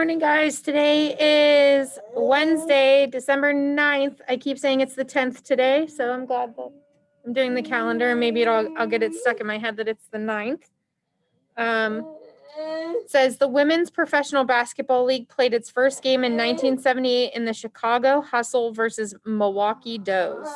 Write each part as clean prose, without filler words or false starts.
morning, guys. Today is Wednesday, December 9th. I keep saying it's the 10th today, so I'm glad that I'm doing the calendar. Maybe I'll get it stuck in my head that it's the 9th. It says the Women's Professional Basketball League played its first game in 1978 in the Chicago Hustle versus Milwaukee Does.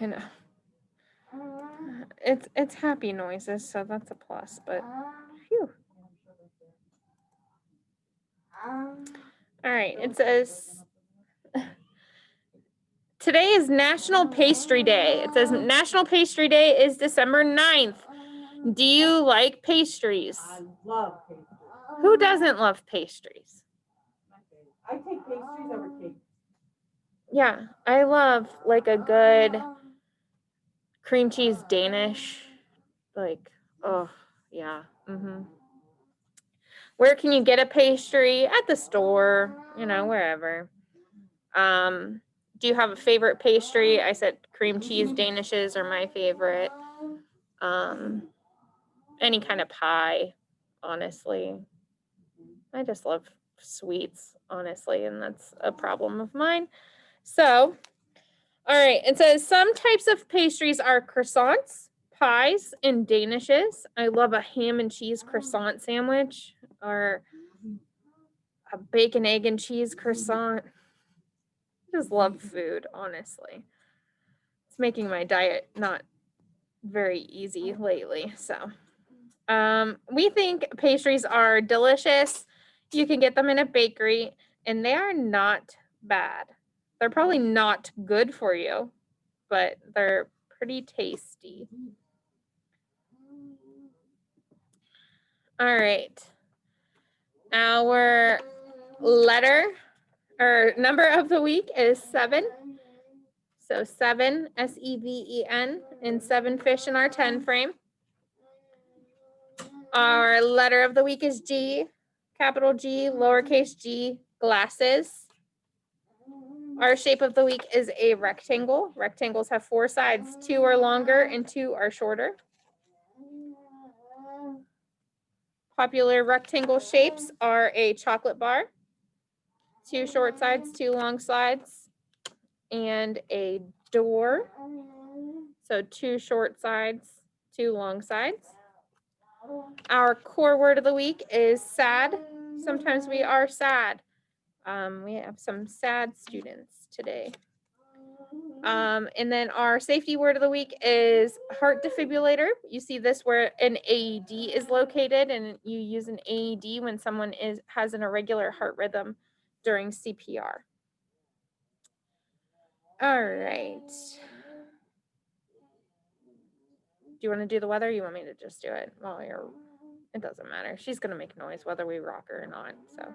I know. It's happy noises, so that's a plus, but phew. All right, it says today is National Pastry Day. It says National Pastry Day is December 9th. Do you like pastries? I love pastries. Who doesn't love pastries? I take pastries over cake. Yeah, I love like a good cream cheese Danish. Like, oh, yeah. Where can you get a pastry? At the store, wherever. Do you have a favorite pastry? I said cream cheese Danishes are my favorite. Any kind of pie, honestly. I just love sweets, honestly, and that's a problem of mine. So, all right, it says some types of pastries are croissants, pies, and Danishes. I love a ham and cheese croissant sandwich or a bacon, egg, and cheese croissant. I just love food, honestly. It's making my diet not very easy lately. So, we think pastries are delicious. You can get them in a bakery, and they are not bad. They're probably not good for you, but they're pretty tasty. All right. Our letter or number of the week is 7. So 7, SEVEN, and 7 fish in our 10 frame. Our letter of the week is G, capital G, lowercase g, glasses. Our shape of the week is a rectangle. Rectangles have 4 sides. 2 are longer and 2 are shorter. Popular rectangle shapes are a chocolate bar, 2 short sides, 2 long sides, and a door. So 2 short sides, 2 long sides. Our core word of the week is sad. Sometimes we are sad. We have some sad students today. And then our safety word of the week is heart defibrillator. You see this where an AED is located, and you use an AED when someone has an irregular heart rhythm during CPR. All right. Do you want to do the weather? Or you want me to just do it while you're? It doesn't matter. She's gonna make noise whether we rock her or not. So.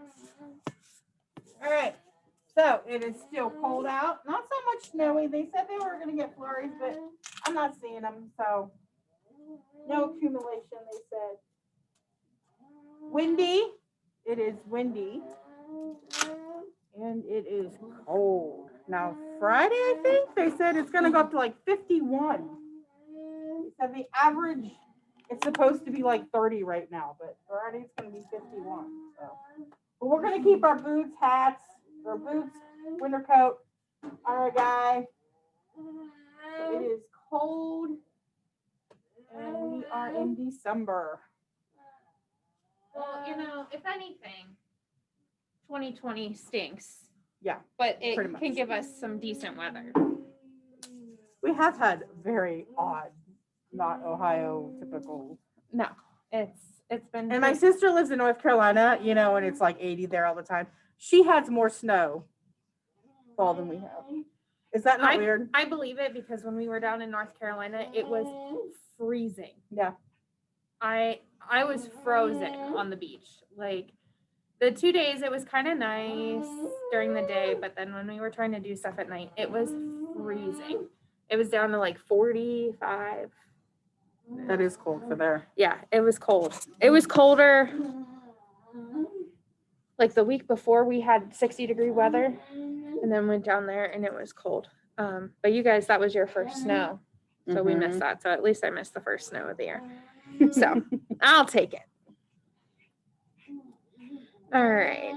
All right. So it is still cold out. Not so much snowy. They said they were going to get flurries, but I'm not seeing them. So no accumulation, they said. Windy. It is windy. And it is cold. Now, Friday, I think, they said it's going to go up to like 51. They said the average, it's supposed to be like 30 right now, but Friday it's going to be 51. So. But we're going to keep our boots, hats, or boots, winter coat on our guy. So it is cold, and we are in December. Well, if anything, 2020 stinks. Yeah. But it can give us some decent weather. We have had very odd, not Ohio typical. No, it's been. And my sister lives in North Carolina, and it's like 80 there all the time. She has more snow fall than we have. Is that not weird? I believe it because when we were down in North Carolina, it was freezing. Yeah. I was frozen on the beach. Like the 2 days, it was kind of nice during the day, but then when we were trying to do stuff at night, it was freezing. It was down to like 45. That is cold for there. Yeah, it was cold. It was colder. Like the week before we had 60-degree weather and then went down there and it was cold. But you guys, that was your first snow. So we missed that. So at least I missed the first snow of the year. So I'll take it. All right.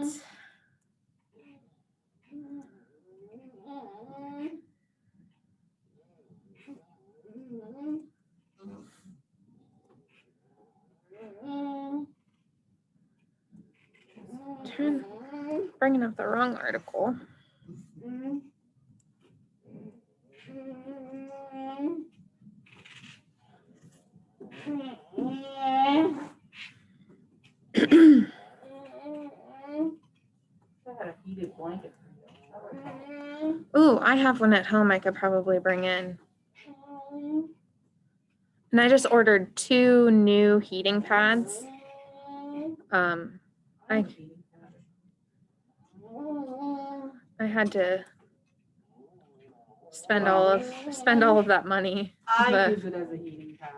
Bringing up the wrong article. I had a heated blanket. Ooh, I have one at home I could probably bring in. And I just ordered 2 new heating pads. I had to spend all of that money. I but- use it as a heating pad.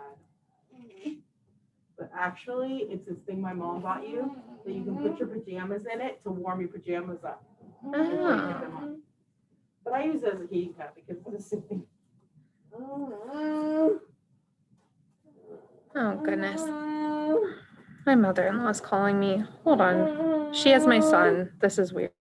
But actually, it's this thing my mom bought you that you can put your pajamas in it to warm your pajamas up. before you put them on. But I use it as a heating pad because it's a sitting. Oh, goodness. My mother-in-law is calling me. Hold on. She has my son. This is weird.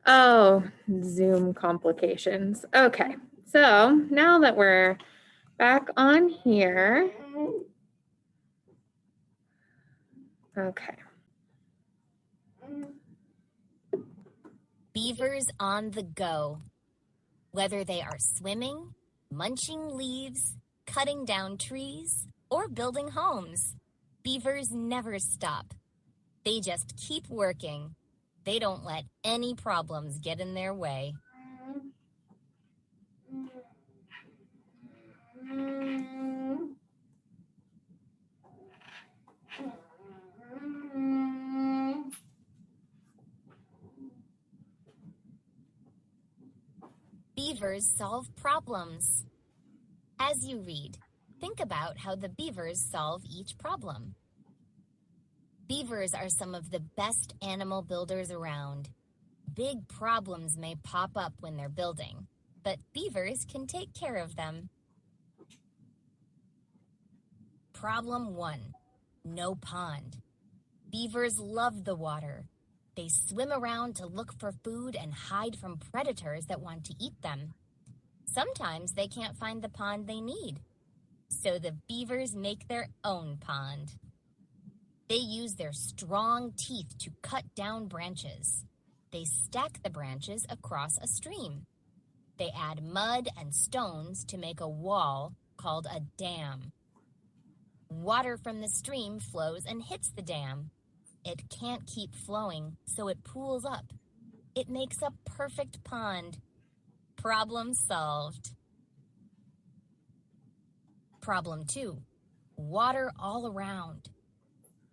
Oh, Zoom complications. Okay, so now that we're back on here. Okay. Beavers on the go. Whether they are swimming, munching leaves, cutting down trees, or building homes, beavers never stop. They just keep working. They don't let any problems get in their way. Beavers solve problems. As you read, think about how the beavers solve each problem. Beavers are some of the best animal builders around. Big problems may pop up when they're building, but beavers can take care of them. Problem 1. No pond. Beavers love the water. They swim around to look for food and hide from predators that want to eat them. Sometimes they can't find the pond they need, so the beavers make their own pond. They use their strong teeth to cut down branches. They stack the branches across a stream. They add mud and stones to make a wall called a dam. Water from the stream flows and hits the dam. It can't keep flowing, so it pools up. It makes a perfect pond. Problem solved. Problem 2. Water all around.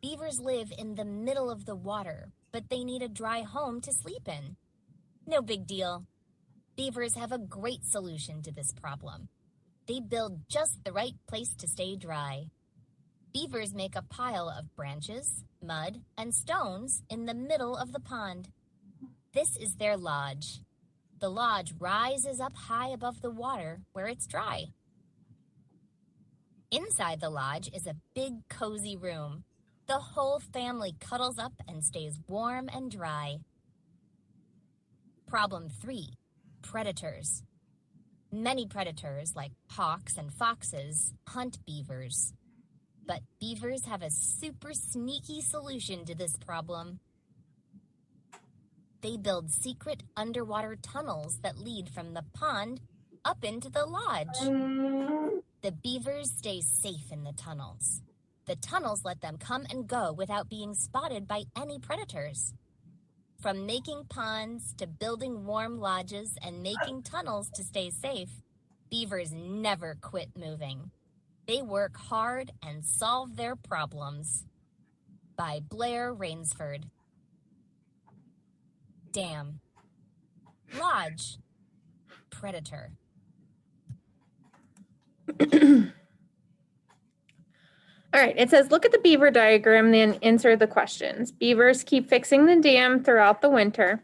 Beavers live in the middle of the water, but they need a dry home to sleep in. No big deal. Beavers have a great solution to this problem. They build just the right place to stay dry. Beavers make a pile of branches, mud, and stones in the middle of the pond. This is their lodge. The lodge rises up high above the water where it's dry. Inside the lodge is a big, cozy room. The whole family cuddles up and stays warm and dry. Problem 3. Predators. Many predators, like hawks and foxes, hunt beavers. But beavers have a super sneaky solution to this problem. They build secret underwater tunnels that lead from the pond up into the lodge. The beavers stay safe in the tunnels. The tunnels let them come and go without being spotted by any predators. From making ponds to building warm lodges and making tunnels to stay safe, beavers never quit moving. They work hard and solve their problems. By Blair Rainsford. Dam. Lodge. Predator. All right, it says, look at the beaver diagram, then answer the questions. Beavers keep fixing the dam throughout the winter.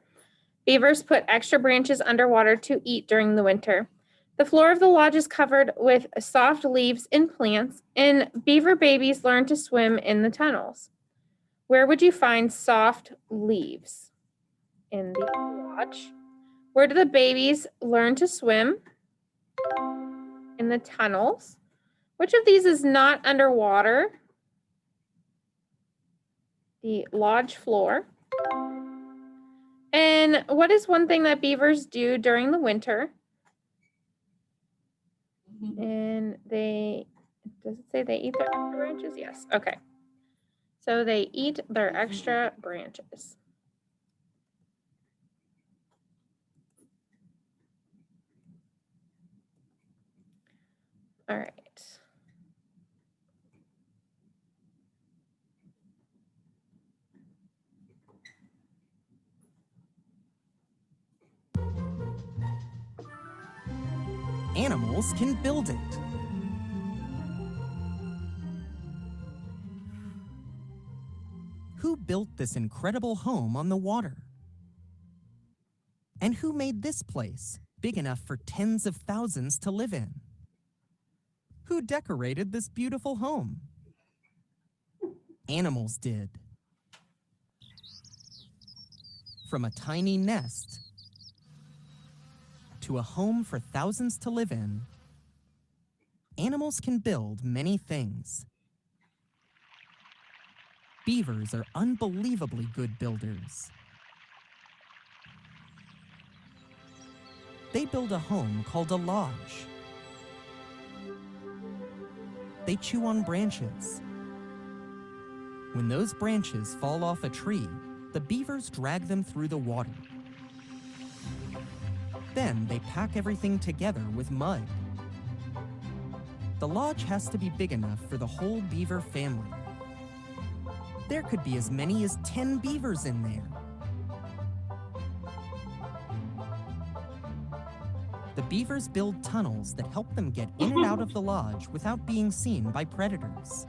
Beavers put extra branches underwater to eat during the winter. The floor of the lodge is covered with soft leaves and plants, and beaver babies learn to swim in the tunnels. Where would you find soft leaves? In the lodge. Where do the babies learn to swim? In the tunnels. Which of these is not underwater? The lodge floor. And what is one thing that beavers do during the winter? And does it say they eat their extra branches? Yes, okay. So they eat their extra branches. All right. Animals can build it. Who built this incredible home on the water? And who made this place big enough for tens of thousands to live in? Who decorated this beautiful home? Animals did. From a tiny nest to a home for thousands to live in, animals can build many things. Beavers are unbelievably good builders. They build a home called a lodge. They chew on branches. When those branches fall off a tree, the beavers drag them through the water. Then they pack everything together with mud. The lodge has to be big enough for the whole beaver family. There could be as many as 10 beavers in there. The beavers build tunnels that help them get in and out of the lodge without being seen by predators.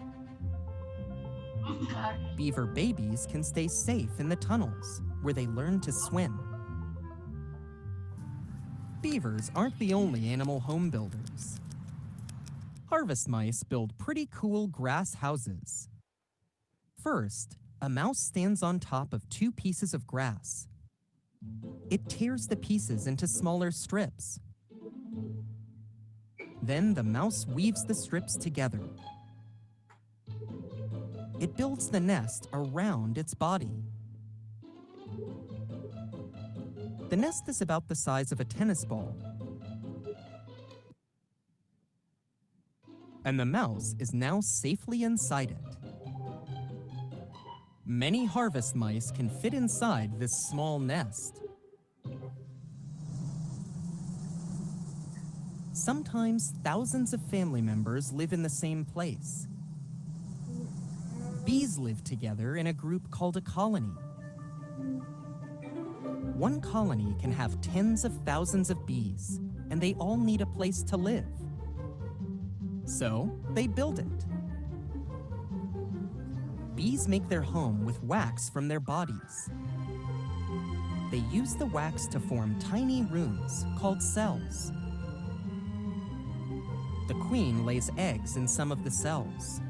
Beaver babies can stay safe in the tunnels, where they learn to swim. Beavers aren't the only animal home builders. Harvest mice build pretty cool grass houses. First, a mouse stands on top of 2 pieces of grass. It tears the pieces into smaller strips. Then the mouse weaves the strips together. it builds the nest around its body. The nest is about the size of a tennis ball. And the mouse is now safely inside it. Many harvest mice can fit inside this small nest. Sometimes thousands of family members live in the same place. Bees live together in a group called a colony. One colony can have tens of thousands of bees, and they all need a place to live. So they build it. Bees make their home with wax from their bodies. They use the wax to form tiny rooms called cells. The queen lays eggs in some of the cells.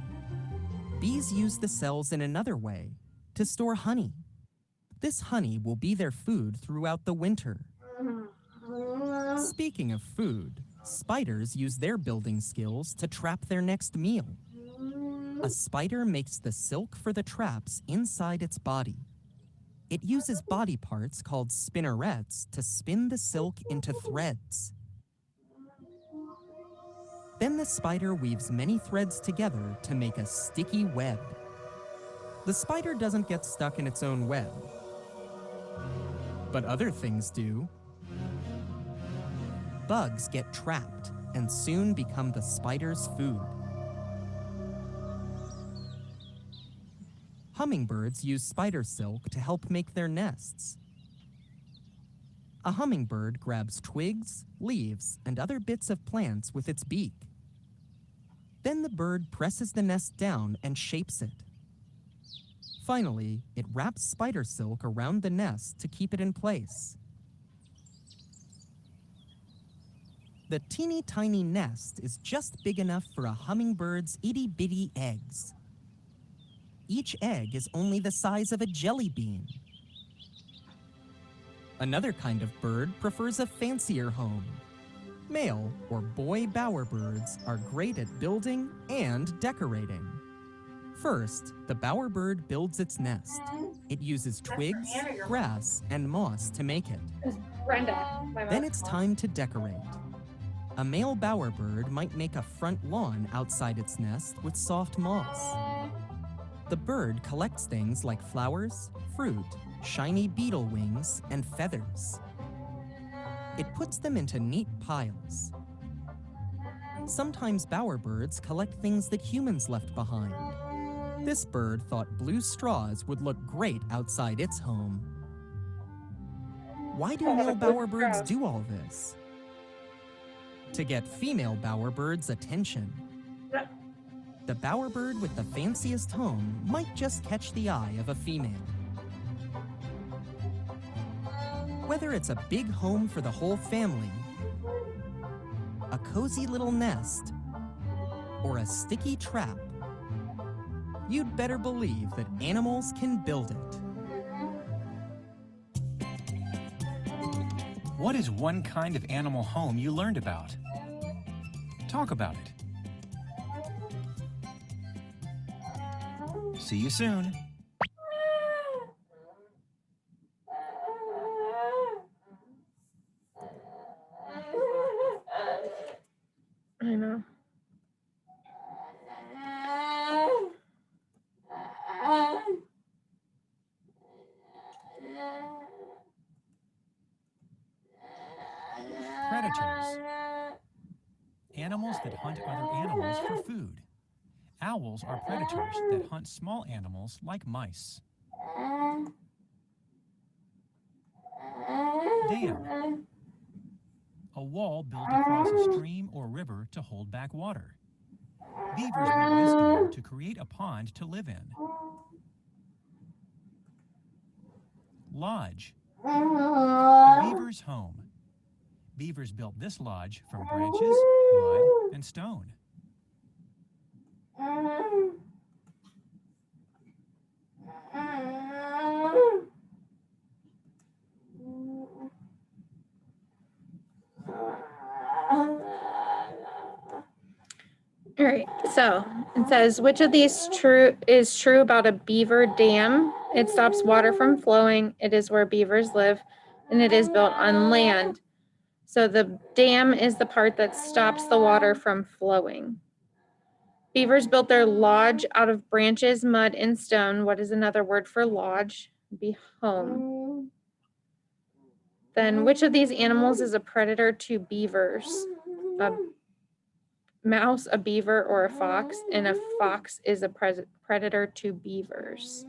Bees use the cells in another way, to store honey. This honey will be their food throughout the winter. Speaking of food, spiders use their building skills to trap their next meal. A spider makes the silk for the traps inside its body. It uses body parts called spinnerets to spin the silk into threads. Then the spider weaves many threads together to make a sticky web. The spider doesn't get stuck in its own web, but other things do. Bugs get trapped and soon become the spider's food. Hummingbirds use spider silk to help make their nests. A hummingbird grabs twigs, leaves, and other bits of plants with its beak. Then the bird presses the nest down and shapes it. Finally, it wraps spider silk around the nest to keep it in place. The teeny tiny nest is just big enough for a hummingbird's itty-bitty eggs. Each egg is only the size of a jelly bean. Another kind of bird prefers a fancier home. Male or boy bowerbirds are great at building and decorating. First, the bowerbird builds its nest. It uses twigs, grass, and moss to make it. Brenda, Then it's time to decorate. A male bowerbird might make a front lawn outside its nest with soft moss. The bird collects things like flowers, fruit, shiny beetle wings, and feathers. It puts them into neat piles. Sometimes bowerbirds collect things that humans left behind. This bird thought blue straws would look great outside its home. Why do male bowerbirds do all this? To get female bowerbirds' attention. The bowerbird with the fanciest home might just catch the eye of a female. Whether it's a big home for the whole family, a cozy little nest, or a sticky trap, you'd better believe that animals can build it. What is one kind of animal home you learned about? Talk about it. See you soon. I know. Predators. Animals that hunt other animals for food. Owls are predators that hunt small animals like mice. Dam. A wall built across a stream or river to hold back water. Beavers built this dam to create a pond to live in. Lodge. A beaver's home. Beavers built this lodge from branches, mud, and stone. All right, so It says, which of these is true about a beaver dam? It stops water from flowing. It is where beavers live, and it is built on land. So the dam is the part that stops the water from flowing. Beavers built their lodge out of branches, mud, and stone. What is another word for lodge? Be home. Then which of these animals is a predator to beavers? A mouse, a beaver, or a fox? And a fox is a predator to beavers.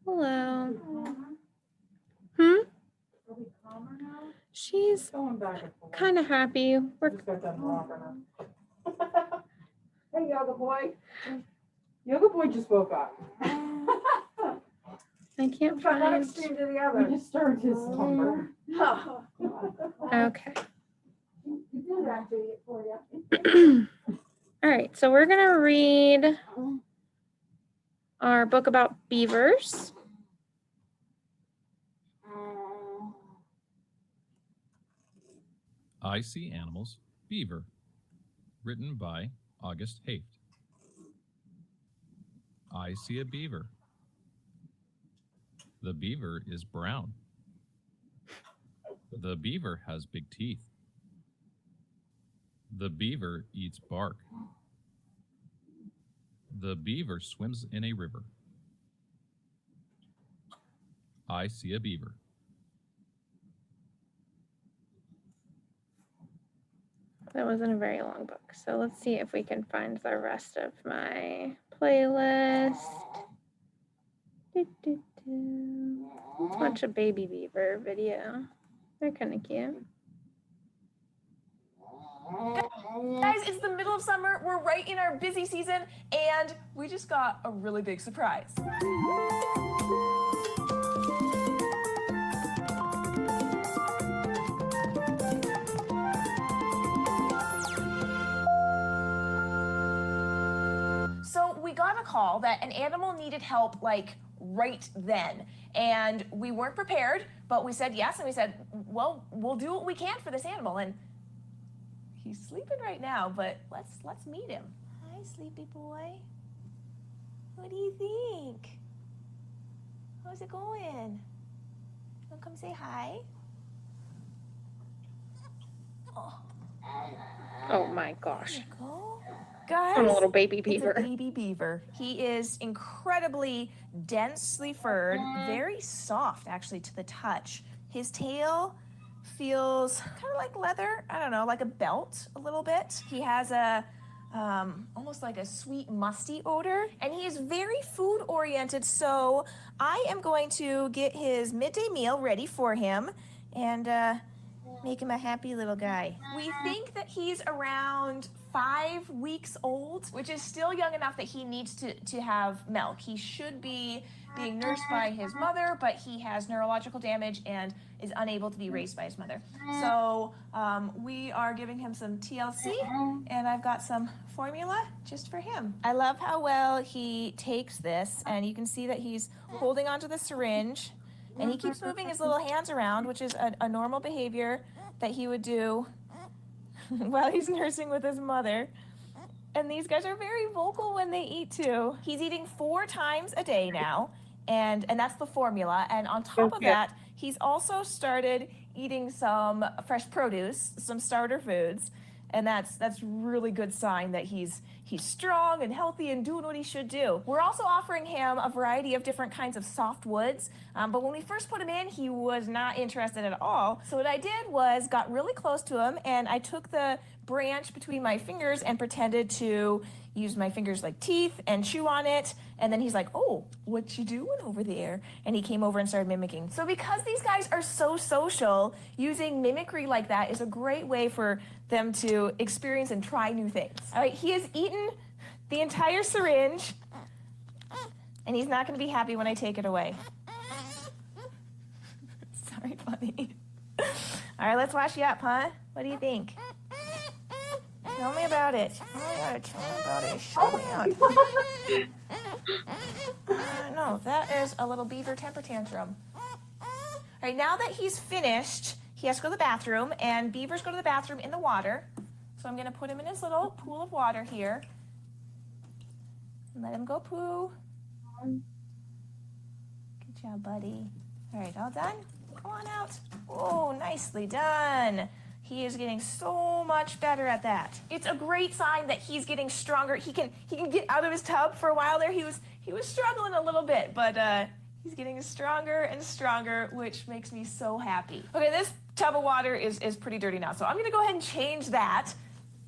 Hello. Are we calmer now? She's Going back and forth. kind of happy. We're Just got done rocking her. Hey, yoga boy. Yoga boy just woke up. I can't From one find. extreme to the other. We disturbed his slumber. Okay. You did that, do it for you. All right, so we're gonna read our book about beavers. I See Animals, Beaver, written by August Haift. I see a beaver. The beaver is brown. The beaver has big teeth. The beaver eats bark. The beaver swims in a river. I see a beaver. That wasn't a very long book, so let's see if we can find the rest of my playlist. Let's watch a baby beaver video. They're kind of cute. Guys, it's the middle of summer. We're right in our busy season, and we just got a really big surprise. So we got a call that an animal needed help like right then, and we weren't prepared, but we said yes, and we said, well, we'll do what we can for this animal. And he's sleeping right now, but let's meet him. Hi, sleepy boy. What do you think? How's it going? Wanna come say hi? Oh my gosh. There you go. Guys, I'm a little baby it's a beaver. baby beaver. He is incredibly densely furred, very soft actually to the touch. His tail feels kind of like leather, I don't know, like a belt a little bit. He has a almost like a sweet musty odor, and he is very food oriented, so I am going to get his midday meal ready for him and make him a happy little guy. We think that he's around 5 weeks old, which is still young enough that he needs to have milk. He should be being nursed by his mother, but he has neurological damage and is unable to be raised by his mother. So we are giving him some TLC, and I've got some formula just for him. I love how well he takes this, and you can see that he's holding onto the syringe, and he keeps moving his little hands around, which is a normal behavior that he would do while he's nursing with his mother. And these guys are very vocal when they eat too. He's eating 4 times a day now, and that's the formula. And on top of that, he's also started eating some fresh produce, some starter foods, and that's really good sign that he's strong and healthy and doing what he should do. We're also offering him a variety of different kinds of soft woods, but when we first put him in, he was not interested at all. So what I did was got really close to him, and I took the branch between my fingers and pretended to use my fingers like teeth and chew on it. And then he's like, oh, what you doing over there? And he came over and started mimicking. So because these guys are so social, using mimicry like that is a great way for them to experience and try new things. All right, he has eaten the entire syringe, and he's not gonna be happy when I take it away. Sorry, buddy. All right, let's wash you up, huh? What do you think? Tell me about it. Oh my God, tell me about it. Show me out. No, that is a little beaver temper tantrum. All right, now that he's finished, he has to go to the bathroom, and beavers go to the bathroom in the water. So I'm gonna put him in his little pool of water here. And let him go poo. Good job, buddy. All right, all done? Come on out. Oh, nicely done. He is getting so much better at that. It's a great sign that he's getting stronger. He can get out of his tub. For a while there, he was struggling a little bit, but he's getting stronger and stronger, which makes me so happy. Okay, this tub of water is pretty dirty now, so I'm gonna go ahead and change that.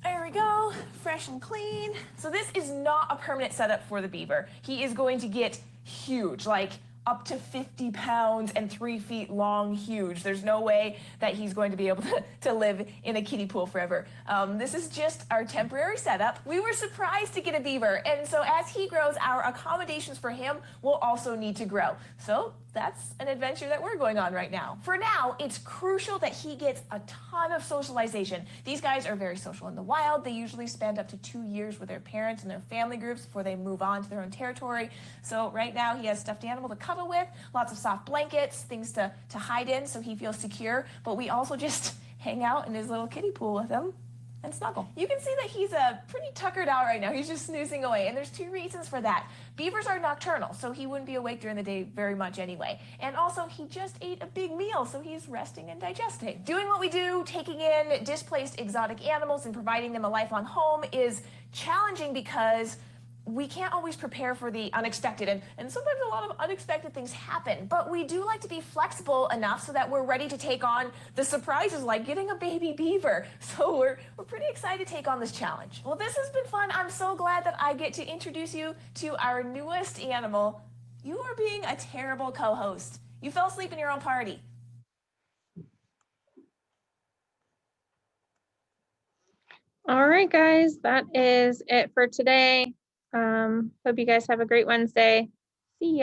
There we go, fresh and clean. So this is not a permanent setup for the beaver. He is going to get huge, like up to 50 pounds and 3 feet long, huge. There's no way that he's going to be able to live in a kiddie pool forever. This is just our temporary setup. We were surprised to get a beaver, and so as he grows, our accommodations for him will also need to grow. So that's an adventure that we're going on right now. For now, it's crucial that he gets a ton of socialization. These guys are very social in the wild. They usually spend up to 2 years with their parents and their family groups before they move on to their own territory. So right now he has stuffed animal to cuddle with, lots of soft blankets, things to hide in so he feels secure. But we also just hang out in his little kiddie pool with him and snuggle. You can see that he's pretty tuckered out right now. He's just snoozing away, and there's 2 reasons for that. Beavers are nocturnal, so he wouldn't be awake during the day very much anyway. And also, he just ate a big meal, so he's resting and digesting. Doing what we do, taking in displaced exotic animals and providing them a lifelong home is challenging because we can't always prepare for the unexpected, and sometimes a lot of unexpected things happen, but we do like to be flexible enough so that we're ready to take on the surprises like getting a baby beaver. So we're pretty excited to take on this challenge. Well, this has been fun. I'm so glad that I get to introduce you to our newest animal. You are being a terrible co-host. You fell asleep in your own party. All right, guys, that is it for today. Hope you guys have a great Wednesday. See ya.